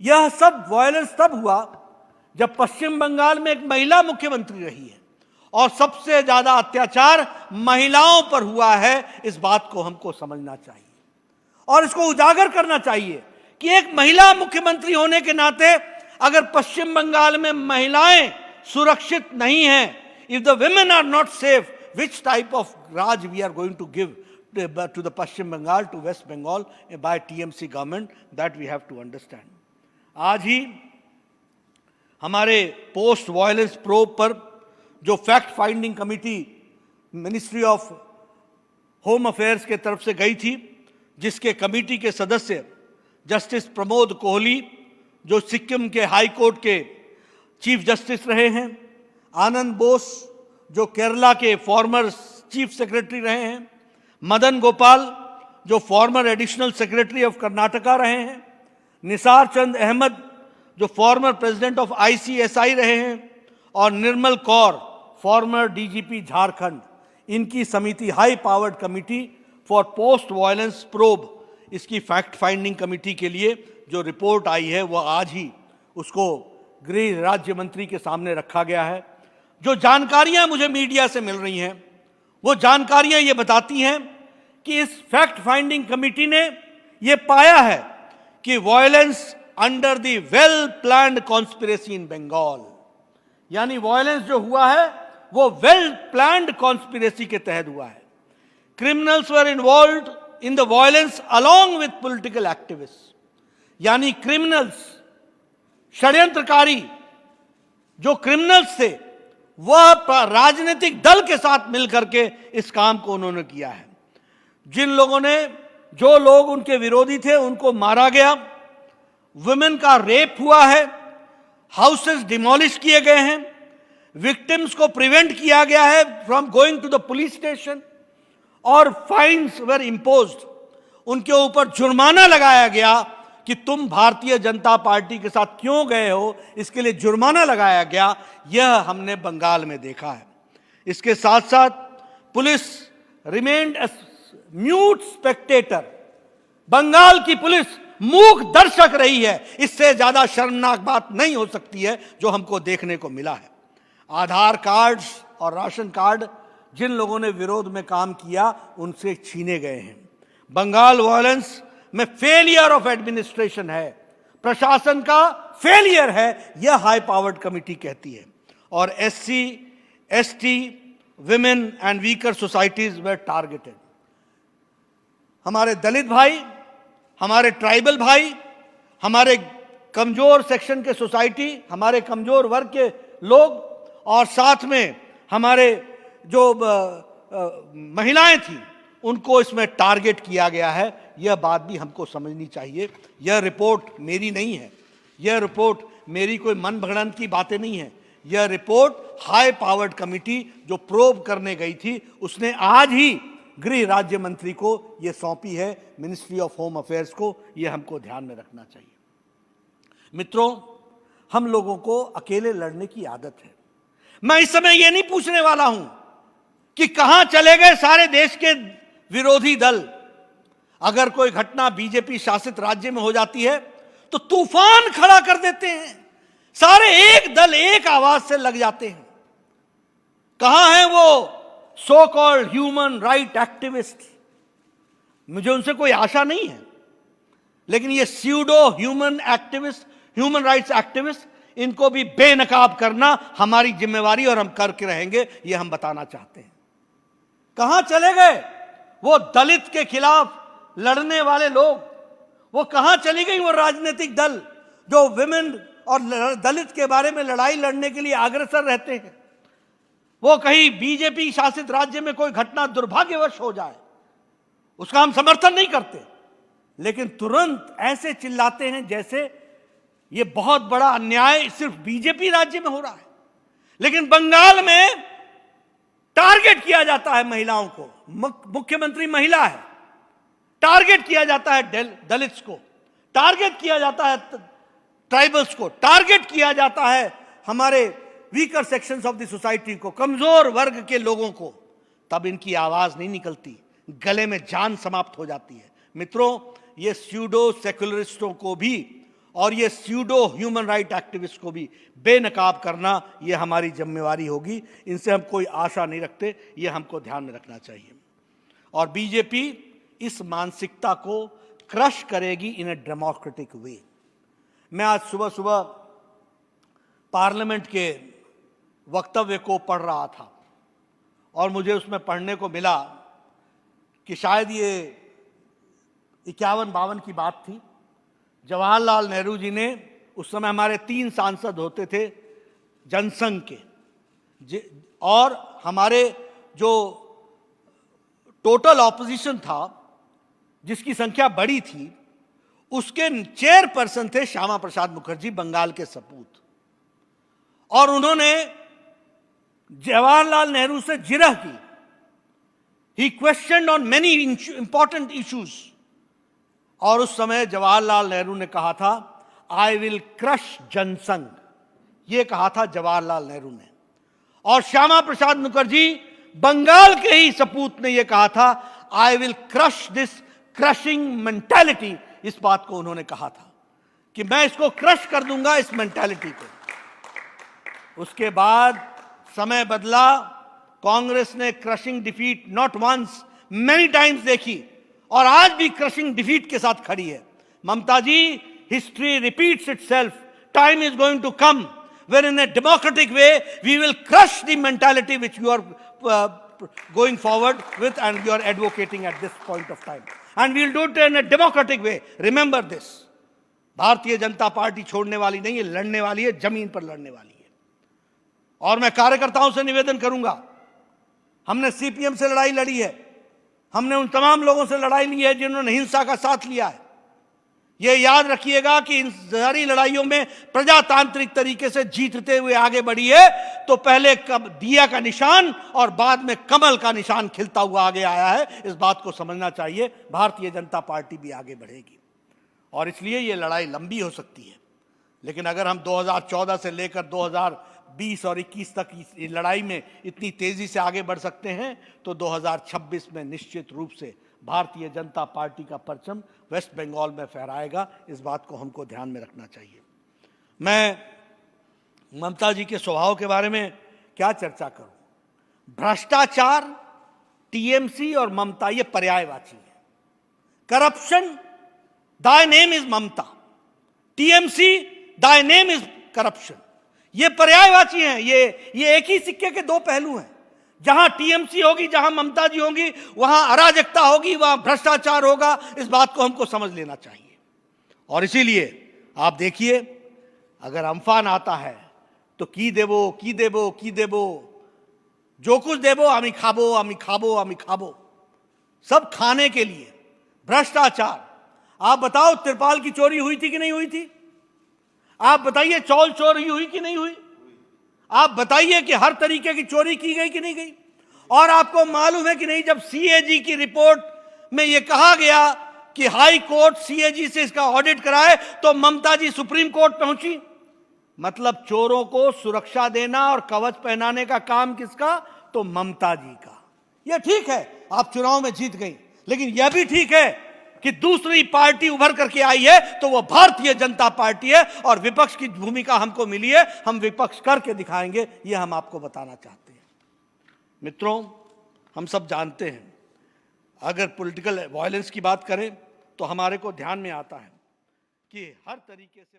यह सब वायलेंस तब हुआ जब पश्चिम बंगाल में एक महिला मुख्यमंत्री रही है और सबसे ज्यादा अत्याचार महिलाओं पर हुआ है। इस बात को हमको समझना चाहिए और इसको उजागर करना चाहिए कि एक महिला मुख्यमंत्री होने के नाते अगर पश्चिम बंगाल में महिलाएं सुरक्षित नहीं हैं, if the women are not safe, which type of Raj we are going to give to the Pashchim Bengal, to West Bengal by TMC government, that we have to understand. आज ही हमारे पोस्ट वायलेंस प्रोब पर जो fact finding committee ministry of home affairs के तरफ से गई थी, जिसके कमेटी के सदस्य जस्टिस प्रमोद कोहली जो सिक्किम के हाई कोर्ट के चीफ जस्टिस रहे हैं, आनंद बोस जो केरला के फॉर्मर चीफ सेक्रेटरी रहे हैं, मदन गोपाल जो farmer additional secretary of Karnataka रहे हैं, निसार चंद अहमद जो फॉर्मर प्रेसिडेंट ऑफ ICSI रहे हैं और निर्मल कौर फॉर्मर DGP झारखंड, इनकी समिति high powered committee for post violence probe, इसकी फैक्ट फाइंडिंग कमिटी के लिए जो रिपोर्ट आई है वो आज ही उसको गृह राज्य मंत्री के सामने रखा गया है। जो जानकारियां मुझे मीडिया से मिल रही हैं वो जानकारियां ये बताती हैं कि इस फैक्ट फाइंडिंग कमिटी ने ये पाया है कि violence under the well planned conspiracy in Bengal, यानी वायलेंस जो हुआ है वो वेल प्लान्ड कॉन्स्पिरेसी के तहत हुआ है। Criminals were involved in the violence along with political activist, यानी क्रिमिनल्स, षड्यंत्रकारी जो क्रिमिनल्स थे वह राजनीतिक दल के साथ मिलकर के इस काम को उन्होंने किया है। जिन लोगों ने, जो लोग उनके विरोधी थे उनको मारा गया, वुमेन का रेप हुआ है, हाउसेस डिमोलिश किए गए हैं, विक्टिम्स को प्रिवेंट किया गया है from going to the police station और फाइन्स वर इम्पोज्ड, उनके ऊपर जुर्माना लगाया गया कि तुम भारतीय जनता पार्टी के साथ क्यों गए हो, इसके लिए जुर्माना लगाया गया। यह हमने बंगाल में देखा है। इसके साथ साथ police remained as mute spectator, Bengal की पुलिस मूक दर्शक रही है। इससे ज्यादा शर्मनाक बात नहीं हो सकती है जो हमको देखने को मिला है। आधार कार्ड और राशन कार्ड जिन लोगों ने विरोध में काम किया उनसे छीने गए हैं। बंगाल वायलेंस में फेलियर ऑफ एडमिनिस्ट्रेशन है, प्रशासन का फेलियर है, यह हाई पावर्ड कमिटी कहती है। और SC, ST, women and weaker societies were targeted. हमारे दलित भाई, हमारे ट्राइबल भाई, हमारे कमजोर सेक्शन के सोसाइटी, हमारे कमजोर वर्ग के लोग और साथ में हमारे जो महिलाएं थी उनको इसमें टारगेट किया गया है। यह बात भी हमको समझनी चाहिए। यह रिपोर्ट मेरी नहीं है, यह रिपोर्ट मेरी कोई मन भगड़ंत की बातें नहीं है। यह रिपोर्ट हाई पावर्ड कमिटी जो प्रोब करने गई थी उसने आज ही गृह राज्य मंत्री को यह सौंपी है, मिनिस्ट्री ऑफ होम अफेयर्स को। यह हमको ध्यान में रखना चाहिए। मित्रों, हम लोगों को अकेले लड़ने की आदत है। मैं इस समय यह नहीं पूछने वाला हूं कि कहां चले गए सारे देश के विरोधी दल। अगर कोई घटना बीजेपी शासित राज्य में हो जाती है तो तूफान खड़ा कर देते हैं, सारे एक दल एक आवाज से लग जाते हैं। कहां है वो so called human right activist? मुझे उनसे कोई आशा नहीं है, लेकिन ये pseudo human activist, human rights activist, इनको भी बेनकाब करना हमारी जिम्मेवारी और हम करके रहेंगे, ये हम बताना चाहते हैं। कहां चले गए वो दलित के खिलाफ लड़ने वाले लोग? वो कहां चली गई वो राजनीतिक दल जो विमेन और दलित के बारे में लड़ाई लड़ने के लिए अग्रसर रहते हैं? वो कहीं बीजेपी शासित राज्य में कोई घटना दुर्भाग्यवश हो जाए उसका हम समर्थन नहीं करते, लेकिन तुरंत ऐसे चिल्लाते हैं जैसे ये बहुत बड़ा अन्याय सिर्फ बीजेपी राज्य में हो रहा है। लेकिन बंगाल में टारगेट किया जाता है महिलाओं को, मुख्यमंत्री महिला है, टारगेट किया जाता है दलित्स को, टारगेट किया जाता है ट्राइबल्स को, टारगेट किया जाता है हमारे weaker sections of the society को, कमजोर वर्ग के लोगों को। तब इनकी आवाज नहीं निकलती, गले में जान समाप्त हो जाती है। मित्रों, ये स्यूडो सेक्युलरिस्टों को भी और ये स्यूडो ह्यूमन राइट एक्टिविस्ट को भी बेनकाब करना, ये हमारी जिम्मेवारी होगी। इनसे हम कोई आशा नहीं रखते, ये हमको ध्यान में रखना चाहिए। और बीजेपी इस मानसिकता को क्रश करेगी इन ए डेमोक्रेटिक वे। मैं आज सुबह सुबह पार्लियामेंट के वक्तव्य को पढ़ रहा था और मुझे उसमें पढ़ने को मिला कि शायद ये 51-52 की बात थी। जवाहरलाल नेहरू जी ने, उस समय हमारे 3 सांसद होते थे जनसंघ के, और हमारे जो टोटल ऑपोजिशन था जिसकी संख्या बड़ी थी, उसके चेयरपर्सन थे श्यामा प्रसाद मुखर्जी, बंगाल के सपूत। और उन्होंने जवाहरलाल नेहरू से जिरह की। He questioned on many important issues. और उस समय जवाहरलाल नेहरू ने कहा था, आई विल क्रश जनसंघ, यह कहा था जवाहरलाल नेहरू ने। और श्यामा प्रसाद मुखर्जी, बंगाल के ही सपूत, ने यह कहा था, I will crush this crushing mentality. इस बात को उन्होंने कहा था कि मैं इसको क्रश कर दूंगा, इस मेंटालिटी को। उसके बाद समय बदला, कांग्रेस ने crushing defeat not once, many times देखी, और आज भी क्रशिंग डिफीट के साथ खड़ी है। Mamata ji, history repeats itself, time is going to come when in a democratic way we will crush the mentality which you are going forward with and you are advocating at this point of time, and we will do it in a democratic way. Remember this, Bharatiya Janata party छोड़ने वाली नहीं है, लड़ने वाली है, जमीन पर लड़ने वाली है। और मैं कार्यकर्ताओं से निवेदन करूंगा, हमने सीपीएम से लड़ाई लड़ी है, हमने उन तमाम लोगों से लड़ाई ली है जिन्होंने हिंसा का साथ लिया है। यह याद रखिएगा कि इन सारी लड़ाइयों में प्रजातांत्रिक तरीके से जीतते हुए आगे बढ़ी है, तो पहले दिया का निशान और बाद में कमल का निशान खिलता हुआ आगे आया है। इस बात को समझना चाहिए। भारतीय जनता पार्टी भी आगे बढ़ेगी, और इसलिए यह लड़ाई लंबी हो सकती है, लेकिन अगर हम 2014 से लेकर 2020 और 21 तक इस लड़ाई में इतनी तेजी से आगे बढ़ सकते हैं, तो 2026 में निश्चित रूप से भारतीय जनता पार्टी का परचम वेस्ट बंगाल में फहराएगा। इस बात को हमको ध्यान में रखना चाहिए। मैं ममता जी के स्वभाव के बारे में क्या चर्चा करूं? भ्रष्टाचार, टीएमसी और ममता, ये पर्यायवाची है। Corruption, thy name is Mamata, TMC, thy name is corruption. ये पर्यायवाची हैं, ये एक ही सिक्के के दो पहलू हैं। जहां टीएमसी होगी, जहां ममता जी होंगी, वहां अराजकता होगी, वहां भ्रष्टाचार होगा। इस बात को हमको समझ लेना चाहिए। और इसीलिए आप देखिए, अगर अम्फान आता है तो की देबो, जो कुछ देबो आमी खाबो, सब खाने के लिए। भ्रष्टाचार, आप बताओ तिरपाल की चोरी हुई थी कि नहीं हुई थी? आप बताइए चौल चोरी हुई कि नहीं हुई? आप बताइए कि हर तरीके की चोरी की गई कि नहीं गई? और आपको मालूम है कि नहीं, जब सीएजी की रिपोर्ट में यह कहा गया कि हाई कोर्ट सीएजी से इसका ऑडिट कराए, तो ममता जी सुप्रीम कोर्ट पहुंची। मतलब चोरों को सुरक्षा देना और कवच पहनाने का काम किसका? तो ममता जी का। यह ठीक है, आप चुनाव में जीत गई, लेकिन यह भी ठीक है कि दूसरी पार्टी उभर करके आई है, तो वह भारतीय जनता पार्टी है, और विपक्ष की भूमिका हमको मिली है। हम विपक्ष करके दिखाएंगे, यह हम आपको बताना चाहते हैं। मित्रों, हम सब जानते हैं, अगर पॉलिटिकल वायलेंस की बात करें तो हमारे को ध्यान में आता है कि हर तरीके से